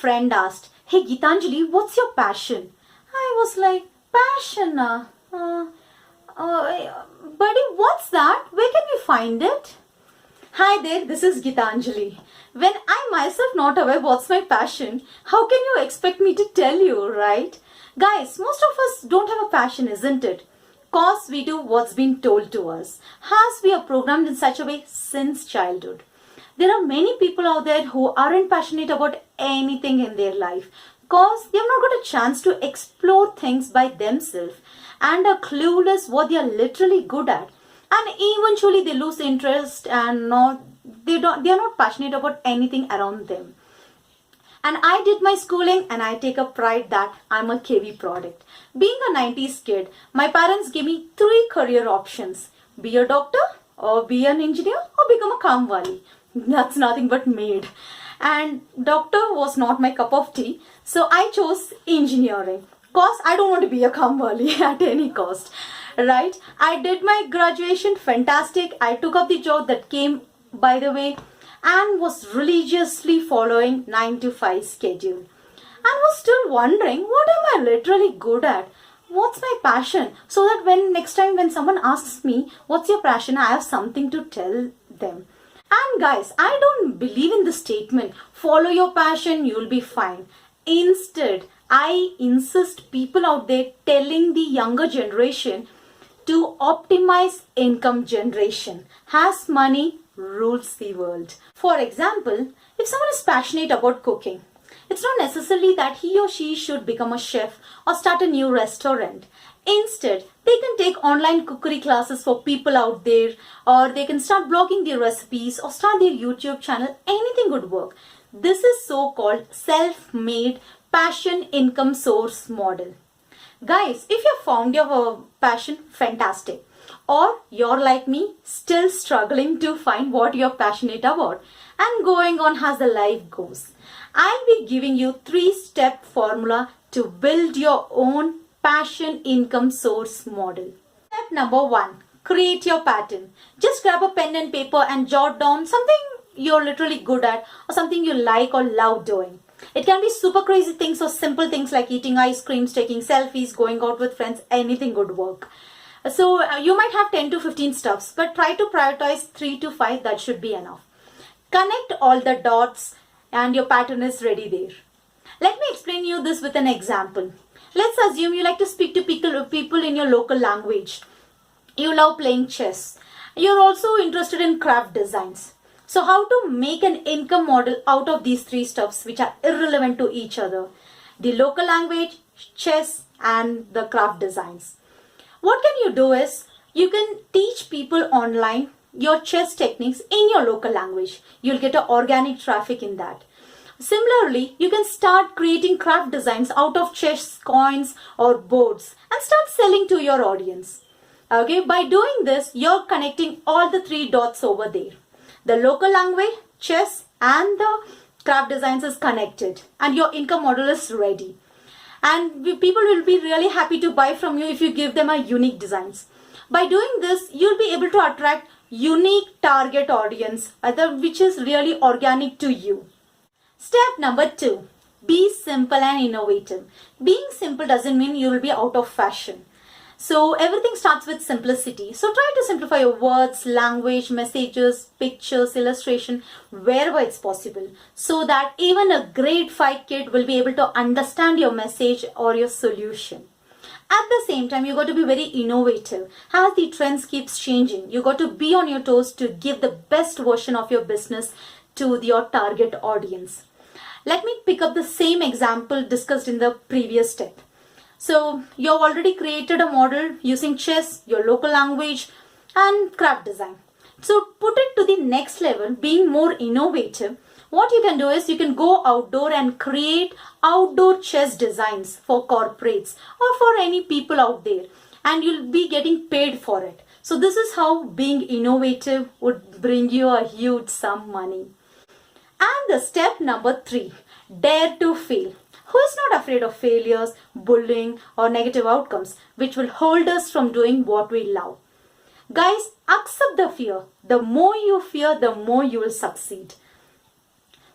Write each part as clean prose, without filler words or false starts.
friend asked, "Hey Gitanjali, what's your passion?" I was like, "Passion? Buddy, what's that? Where can we find it?" Hi there, this is Gitanjali. When I myself not aware what's my passion, how can you expect me to tell you, right? Guys, most of us don't have a passion, isn't it? Cause we do what's been told to us, as we are programmed in such a way since childhood. There are many people out there who aren't passionate about anything in their life cause they have not got a chance to explore things by themselves and are clueless what they are literally good at, and eventually they lose interest and they are not passionate about anything around them. And I did my schooling and I take a pride that I'm a KV product. Being a 90s kid, my parents gave me 3 career options: be a doctor, or be an engineer, or become a kamwali. That's nothing but maid. And doctor was not my cup of tea, so I chose engineering. Cause I don't want to be a kamwali at any cost. Right? I did my graduation fantastic. I took up the job that came by the way and was religiously following 9 to 5 schedule. And was still wondering what am I literally good at? What's my passion? So that when next time when someone asks me what's your passion, I have something to tell them. And guys, I don't believe in the statement, follow your passion, you'll be fine. Instead, I insist people out there telling the younger generation to optimize income generation, as money rules the world. For example, if someone is passionate about cooking, it's not necessarily that he or she should become a chef or start a new restaurant. Instead, they can take online cookery classes for people out there, or they can start blogging their recipes or start their YouTube channel. Anything would work. This is so-called self-made passion income source model. Guys, if you found your passion, fantastic. Or you're like me, still struggling to find what you're passionate about and going on as the life goes, I'll be giving you 3-step formula to build your own passion income source model. Step number 1, create your pattern. Just grab a pen and paper and jot down something you're literally good at or something you like or love doing. It can be super crazy things or simple things like eating ice creams, taking selfies, going out with friends, anything would work. So you might have 10 to 15 stuffs, but try to prioritize 3 to 5, that should be enough. Connect all the dots and your pattern is ready there. Let me explain you this with an example. Let's assume you like to speak to people in your local language. You love playing chess. You're also interested in craft designs. So how to make an income model out of these 3 stuffs which are irrelevant to each other? The local language, chess, and the craft designs. What can you do is, you can teach people online your chess techniques in your local language. You'll get an organic traffic in that. Similarly, you can start creating craft designs out of chess coins or boards and start selling to your audience. Okay, by doing this, you're connecting all the 3 dots over there. The local language, chess, and the craft designs is connected and your income model is ready. And people will be really happy to buy from you if you give them a unique designs. By doing this, you'll be able to attract unique target audience, which is really organic to you. Step number 2, be simple and innovative. Being simple doesn't mean you will be out of fashion. So everything starts with simplicity. So try to simplify your words, language, messages, pictures, illustration, wherever it's possible, so that even a grade 5 kid will be able to understand your message or your solution. At the same time, you got to be very innovative. As the trends keeps changing, you got to be on your toes to give the best version of your business to your target audience. Let me pick up the same example discussed in the previous step. So you've already created a model using chess, your local language, and craft design. So put it to the next level, being more innovative. What you can do is you can go outdoor and create outdoor chess designs for corporates or for any people out there, and you'll be getting paid for it. So this is how being innovative would bring you a huge sum money. And the step number 3, dare to fail. Who is not afraid of failures, bullying, or negative outcomes, which will hold us from doing what we love? Guys, accept the fear. The more you fear, the more you will succeed.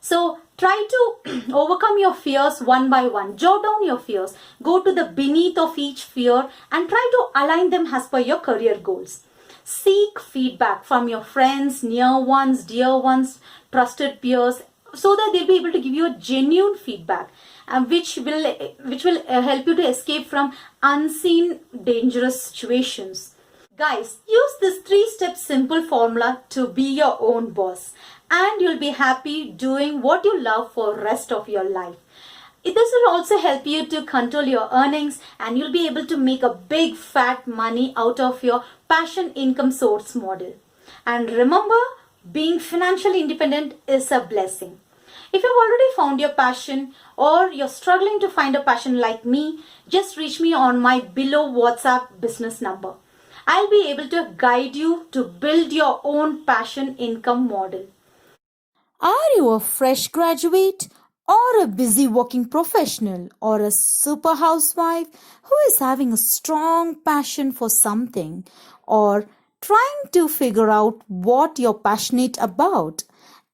So try to overcome your fears one by one. Jot down your fears. Go to the beneath of each fear and try to align them as per your career goals. Seek feedback from your friends, near ones, dear ones, trusted peers, so that they'll be able to give you a genuine feedback, which will help you to escape from unseen dangerous situations. Guys, use this 3-step simple formula to be your own boss, and you'll be happy doing what you love for the rest of your life. This will also help you to control your earnings, and you'll be able to make a big fat money out of your passion income source model. And remember, being financially independent is a blessing. If you've already found your passion or you're struggling to find a passion like me, just reach me on my below WhatsApp business number. I'll be able to guide you to build your own passion income model. Are you a fresh graduate or a busy working professional or a super housewife who is having a strong passion for something or trying to figure out what you're passionate about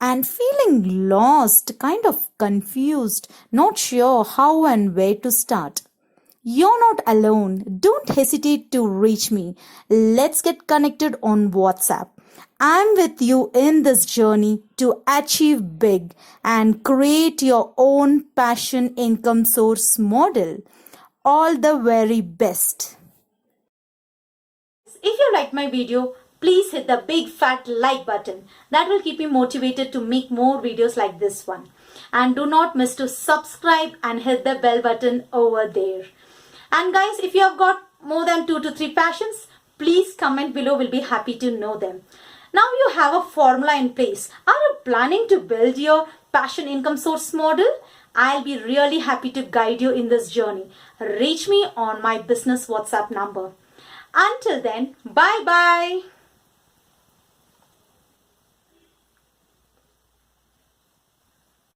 and feeling lost, kind of confused, not sure how and where to start? You're not alone. Don't hesitate to reach me. Let's get connected on WhatsApp. I'm with you in this journey to achieve big and create your own passion income source model. All the very best. If you like my video, please hit the big fat like button. That will keep me motivated to make more videos like this one. And do not miss to subscribe and hit the bell button over there. And guys, if you have got more than 2 to 3 passions, please comment below. We'll be happy to know them. Now you have a formula in place. Are you planning to build your passion income source model? I'll be really happy to guide you in this journey. Reach me on my business WhatsApp number. Until then, bye bye.